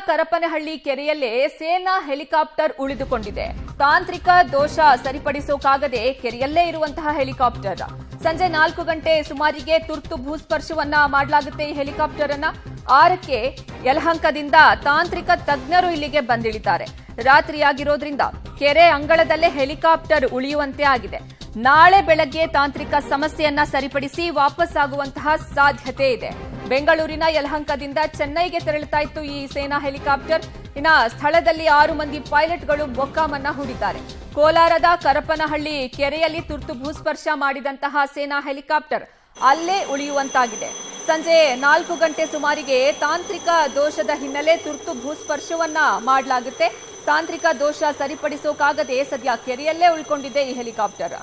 ಕರಪನಹಳ್ಳಿ ಕೆರೆಯಲ್ಲೇ ಸೇನಾ ಹೆಲಿಕಾಪ್ಟರ್ ಉಳಿದುಕೊಂಡಿದೆ. ತಾಂತ್ರಿಕ ದೋಷ ಸರಿಪಡಿಸೋಕಾಗದೆ ಕೆರೆಯಲ್ಲೇ ಇರುವಂತಹ ಹೆಲಿಕಾಪ್ಟರ್ ಸಂಜೆ 4 ಗಂಟೆ ಸುಮಾರಿಗೆ ತುರ್ತು ಭೂಸ್ಪರ್ಶವನ್ನ ಮಾಡಲಾಗುತ್ತೆ. ಈ ಹೆಲಿಕಾಪ್ಟರ್ ಅನ್ನ 6ಕ್ಕೆ ಯಲಹಂಕದಿಂದ ತಾಂತ್ರಿಕ ತಜ್ಞರು ಇಲ್ಲಿಗೆ ಬಂದಿಳಿತಾರೆ. ರಾತ್ರಿಯಾಗಿರೋದ್ರಿಂದ ಕೆರೆ ಅಂಗಳದಲ್ಲೇ ಹೆಲಿಕಾಪ್ಟರ್ ಉಳಿಯುವಂತೆ ಆಗಿದೆ. ನಾಳೆ ಬೆಳಗ್ಗೆ ತಾಂತ್ರಿಕ ಸಮಸ್ಯೆಯನ್ನ ಸರಿಪಡಿಸಿ ವಾಪಸ್ ಆಗುವಂತಹ ಸಾಧ್ಯತೆ ಇದೆ. ಬೆಂಗಳೂರಿನ ಯಲಹಂಕದಿಂದ ಚೆನ್ನೈಗೆ ತೆರಳುತ್ತಾ ಇತ್ತು ಈ ಸೇನಾ ಹೆಲಿಕಾಪ್ಟರ್. ಇನ್ನ ಸ್ಥಳದಲ್ಲಿ 6 ಮಂದಿ ಪೈಲಟ್ಗಳು ಮೊಕ್ಕಾಮನ್ನ ಹೂಡಿದ್ದಾರೆ. ಕೋಲಾರದ ಕರಪನಹಳ್ಳಿ ಕೆರೆಯಲ್ಲಿ ತುರ್ತು ಭೂಸ್ಪರ್ಶ ಮಾಡಿದಂತಹ ಸೇನಾ ಹೆಲಿಕಾಪ್ಟರ್ ಅಲ್ಲೇ ಉಳಿಯುವಂತಾಗಿದೆ. ಸಂಜೆ 4 ಗಂಟೆ ಸುಮಾರಿಗೆ ತಾಂತ್ರಿಕ ದೋಷದ ಹಿನ್ನೆಲೆ ತುರ್ತು ಭೂಸ್ಪರ್ಶವನ್ನ ಮಾಡಲಾಗುತ್ತೆ. ತಾಂತ್ರಿಕ ದೋಷ ಸರಿಪಡಿಸೋಕಾಗದೆ ಸದ್ಯ ಕೆರೆಯಲ್ಲೇ ಉಳ್ಕೊಂಡಿದೆ ಈ ಹೆಲಿಕಾಪ್ಟರ್.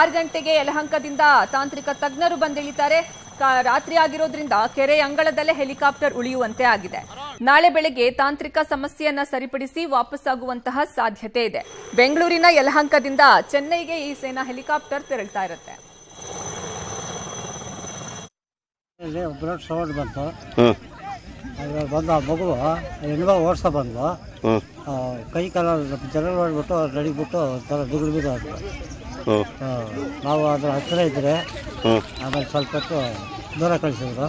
6 ಗಂಟೆಗೆ ಯಲಹಂಕದಿಂದ ತಾಂತ್ರಿಕ ತಜ್ಞರು ಬಂದಿಳಿತಾರೆ. ರಾತ್ರಿ ಆಗಿರೋದ್ರಿಂದ ಕೆರೆ ಅಂಗಳದಲ್ಲೇ ಹೆಲಿಕಾಪ್ಟರ್ ಉಳಿಯುವಂತೆ ಆಗಿದೆ. ನಾಳೆ ಬೆಳಗ್ಗೆ ತಾಂತ್ರಿಕ ಸಮಸ್ಯೆಯನ್ನ ಸರಿಪಡಿಸಿ ವಾಪಸ್ಸಾಗುವಂತಹ ಸಾಧ್ಯತೆ ಇದೆ. ಬೆಂಗಳೂರಿನ ಯಲಹಂಕದಿಂದ ಚೆನ್ನೈಗೆ ಈ ಸೇನಾ ಹೆಲಿಕಾಪ್ಟರ್ ತೆರಳ್ತಾ ಇರುತ್ತೆ. ಸೌಂಡ್ ಬಂತು, ಬಂದು ಆ ಮಗು ಹೆಣ್ಮಗ ಓಡಿಸ್ತಾ ಬಂದು ಕೈ ಕಾಲ ಜನ ನೋಡ್ಬಿಟ್ಟು ನಡಿಬಿಟ್ಟು ಒಂಥರ ದುಗುಳು ಬಿದ್ದು ನಾವು ಅದ್ರ ಹತ್ತಿರ ಇದ್ರೆ ಆಮೇಲೆ ಸ್ವಲ್ಪ ಹೊತ್ತು ದೂರ ಕಳಿಸಿದ್ರು.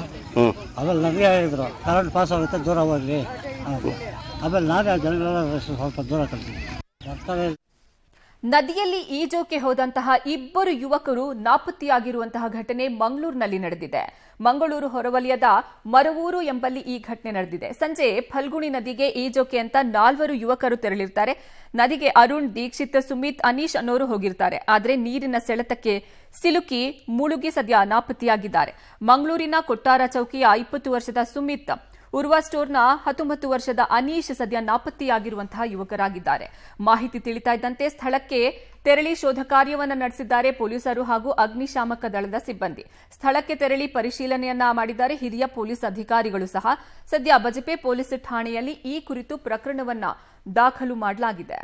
ಆಮೇಲೆ ನಮಗೆ ಹೇಳಿದ್ರು ಕರೆಂಟ್ ಪಾಸ್ ಆಗುತ್ತೆ ದೂರ ಹೋಗ್ರಿ. ಆಮೇಲೆ ನಾನೇ ಜನಗಳೆಲ್ಲ ಸ್ವಲ್ಪ ದೂರ ಕಳಿಸಿದ್ವಿ. ನದಿಯಲ್ಲಿ ಈಜೋಕೆ ಹೋದಂತಹ 2 ಯುವಕರು ನಾಪತ್ತೆಯಾಗಿರುವಂತಹ ಘಟನೆ ಮಂಗಳೂರಿನಲ್ಲಿ ನಡೆದಿದೆ. ಮಂಗಳೂರು ಹೊರವಲಯದ ಮರವೂರು ಎಂಬಲ್ಲಿ ಈ ಘಟನೆ ನಡೆದಿದೆ. ಸಂಜೆ ಫಲ್ಗುಣಿ ನದಿಗೆ ಈಜೋಕೆ ಅಂತ 4 ಯುವಕರು ತೆರಳಿರ್ತಾರೆ. ನದಿಗೆ ಅರುಣ್, ದೀಕ್ಷಿತ್, ಸುಮಿತ್, ಅನೀಶ್ ಅನ್ನೋರು ಹೋಗಿರ್ತಾರೆ. ಆದರೆ ನೀರಿನ ಸೆಳೆತಕ್ಕೆ ಸಿಲುಕಿ ಮುಳುಗಿ ಸದ್ಯ ನಾಪತ್ತೆಯಾಗಿದ್ದಾರೆ. ಮಂಗಳೂರಿನ ಕೊಟ್ಟಾರ ಚೌಕಿಯ 20 ವರ್ಷದ ಸುಮಿತ್, ಉರ್ವಾ ಸ್ಟೋರ್ನ 19 ವರ್ಷದ ಅನೀಶ್ ಸದ್ಯ ನಾಪತ್ತೆಯಾಗಿರುವಂತಹ ಯುವಕರಾಗಿದ್ದಾರೆ. ಮಾಹಿತಿ ತಿಳಿತಾ ಇದ್ದಂತೆ ಸ್ಥಳಕ್ಕೆ ತೆರಳಿ ಶೋಧ ಕಾರ್ಯವನ್ನು ನಡೆಸಿದ್ದಾರೆ ಪೊಲೀಸರು ಹಾಗೂ ಅಗ್ನಿಶಾಮಕ ದಳದ ಸಿಬ್ಬಂದಿ. ಸ್ಥಳಕ್ಕೆ ತೆರಳಿ ಪರಿಶೀಲನೆಯನ್ನ ಮಾಡಿದ್ದಾರೆ ಹಿರಿಯ ಪೊಲೀಸ್ ಅಧಿಕಾರಿಗಳು ಸಹ. ಸದ್ಯ ಬಜಪೆ ಪೊಲೀಸ್ ಠಾಣೆಯಲ್ಲಿ ಈ ಕುರಿತು ಪ್ರಕರಣವನ್ನ ದಾಖಲು ಮಾಡಲಾಗಿದೆ.